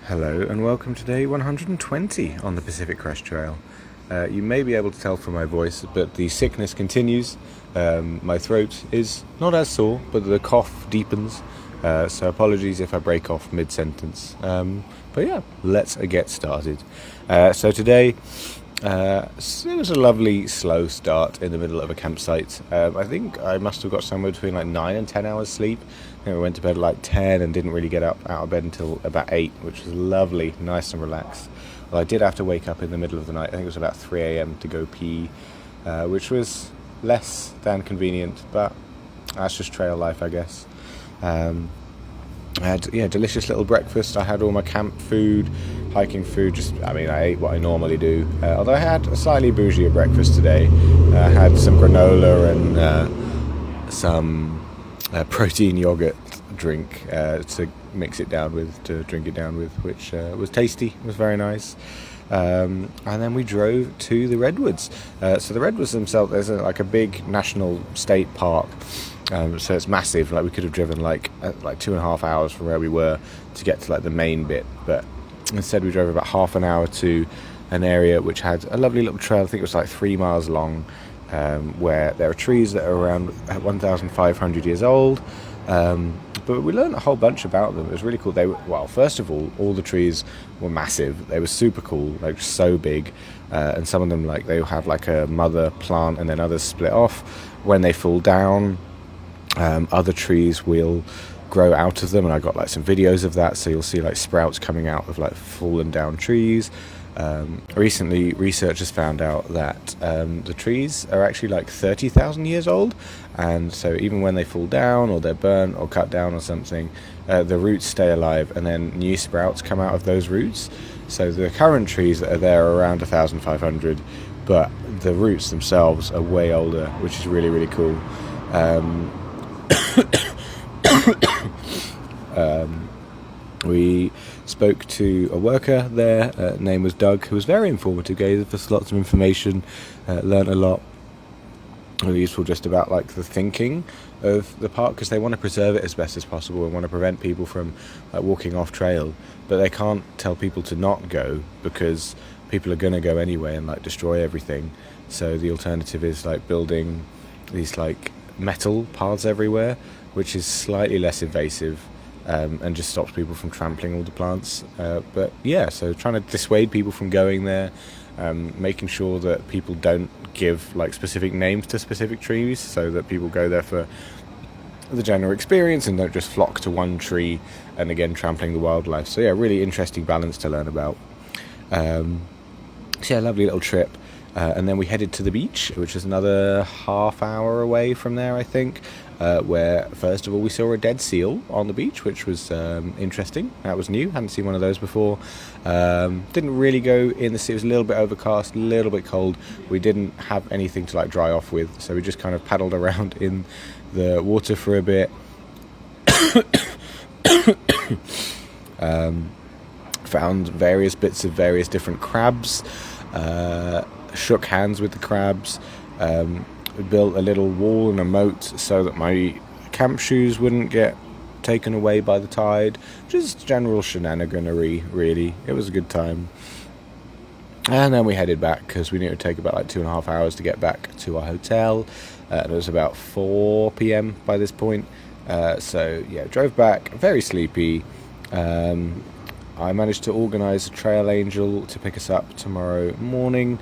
Hello and welcome to day 120 on the Pacific Crest Trail. You may be able to tell from my voice, but the sickness continues. My throat is not as sore, but the cough deepens. So apologies if I break off mid-sentence. But yeah, let's get started. So today, it was a lovely slow start in the middle of a campsite. I think I must have got somewhere between like 9 and 10 hours sleep. I think we went to bed at like 10 and didn't really get up out of bed until about 8, which was lovely, nice and relaxed. Well, I did have to wake up in the middle of the night. I think it was about 3 a.m. to go pee, which was less than convenient, but that's just trail life, I guess. I had delicious little breakfast. I had all my camp food, hiking food. I ate what I normally do. Although I had a slightly bougie breakfast today. I had some granola and some protein yogurt drink to mix it down with, to drink it down with, which was tasty. It was very nice. And then we drove to the Redwoods. So the Redwoods themselves, there's a big national state park. So it's massive. Like we could have driven like 2.5 hours from where we were to get to the main bit, but instead we drove about half an hour to an area which had a lovely little trail. I think it was 3 miles long, where there are trees that are around 1,500 years old. But we learned a whole bunch about them. It was really cool. First of all the trees were massive. They were super cool, so big. And some of them, they have a mother plant, and then others split off. When they fall down, other trees will grow out of them, and I got some videos of that. So you'll see sprouts coming out of fallen down trees. Recently, researchers found out that the trees are actually 30,000 years old, and so even when they fall down or they're burnt or cut down or something, the roots stay alive, and then new sprouts come out of those roots. So the current trees that are there are around 1,500, but the roots themselves are way older, which is really, really cool. We spoke to a worker there, name was Doug, who was very informative, gave us lots of information, learned a lot. Really useful just about the thinking of the park, because they want to preserve it as best as possible and want to prevent people from walking off trail, but they can't tell people to not go because people are going to go anyway and destroy everything. So the alternative is building these metal paths everywhere, which is slightly less invasive. And just stops people from trampling all the plants. But yeah, so trying to dissuade people from going there, making sure that people don't give specific names to specific trees, so that people go there for the general experience and don't just flock to one tree and again trampling the wildlife. So yeah, really interesting balance to learn about. So yeah, lovely little trip. And then we headed to the beach, which is another half hour away from there, I think, where first of all we saw a dead seal on the beach, which was interesting. That was new, hadn't seen one of those before. Didn't really go in the sea. It was a little bit overcast, a little bit cold. We didn't have anything to dry off with, so we just kind of paddled around in the water for a bit. Found various bits of various different crabs. Shook hands with the crabs, built a little wall and a moat so that my camp shoes wouldn't get taken away by the tide. Just general shenaniganery, really. It was a good time. And then we headed back because we knew it would take about 2.5 hours to get back to our hotel. It was about 4 p.m. by this point. So yeah, drove back, very sleepy. I managed to organise a trail angel to pick us up tomorrow morning.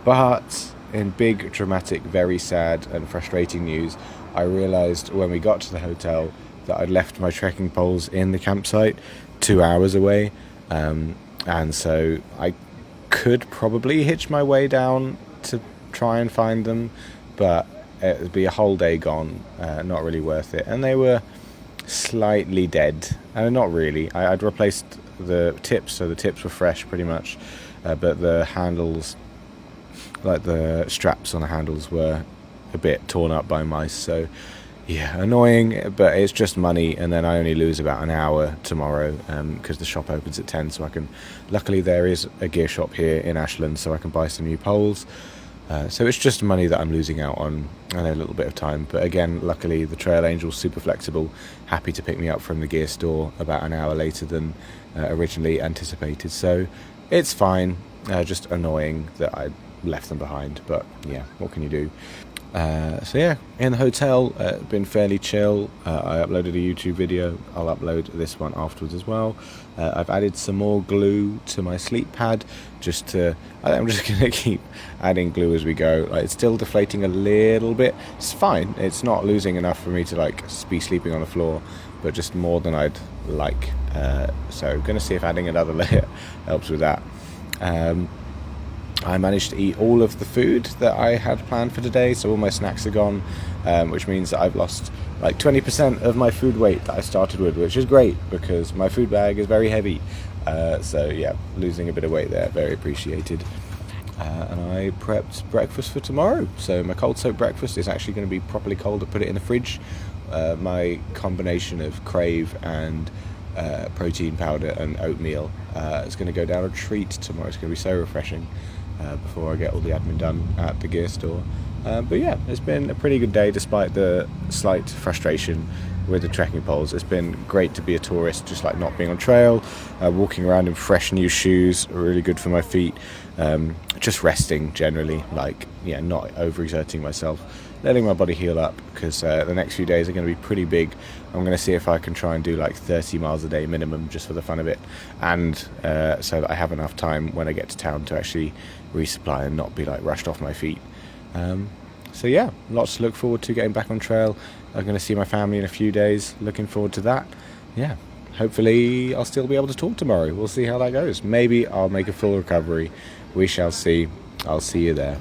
But in big, dramatic, very sad and frustrating news, I realised when we got to the hotel that I'd left my trekking poles in the campsite 2 hours away, and so I could probably hitch my way down to try and find them, but it would be a whole day gone, not really worth it. And they were slightly dead, not really. I'd replaced the tips, so the tips were fresh pretty much, but the handles, the straps on the handles, were a bit torn up by mice. So yeah, annoying, but it's just money, and then I only lose about an hour tomorrow because the shop opens at 10, so I can, luckily there is a gear shop here in Ashland, so I can buy some new poles. So it's just money that I'm losing out on, and a little bit of time. But again, luckily the Trail Angel's super flexible, happy to pick me up from the gear store about an hour later than originally anticipated. So it's fine, just annoying that I left them behind, but yeah, what can you do? So yeah, in the hotel, been fairly chill. I uploaded a YouTube video. I'll upload this one afterwards as well. I've added some more glue to my sleep pad, I think I'm just gonna keep adding glue as we go. It's still deflating a little bit. It's fine. It's not losing enough for me to be sleeping on the floor, but just more than I'd like. So gonna see if adding another layer helps with that. I managed to eat all of the food that I had planned for today, so all my snacks are gone, which means that I've lost 20% of my food weight that I started with, which is great because my food bag is very heavy. So yeah, losing a bit of weight there, very appreciated. And I prepped breakfast for tomorrow. So my cold soaked breakfast is actually going to be properly cold. I put it in the fridge. My combination of Crave and protein powder and oatmeal is going to go down a treat tomorrow. It's going to be so refreshing before I get all the admin done at the gear store. But yeah, it's been a pretty good day despite the slight frustration with the trekking poles. It's been great to be a tourist, just not being on trail, walking around in fresh new shoes, really good for my feet, just resting generally, not overexerting myself, letting my body heal up, because the next few days are going to be pretty big. I'm going to see if I can try and do 30 miles a day minimum, just for the fun of it, and so that I have enough time when I get to town to actually resupply and not be rushed off my feet. So yeah, lots to look forward to getting back on trail. I'm going to see my family in a few days, looking forward to that. Yeah, hopefully I'll still be able to talk tomorrow. We'll see how that goes. Maybe I'll make a full recovery. We shall see. I'll see you there.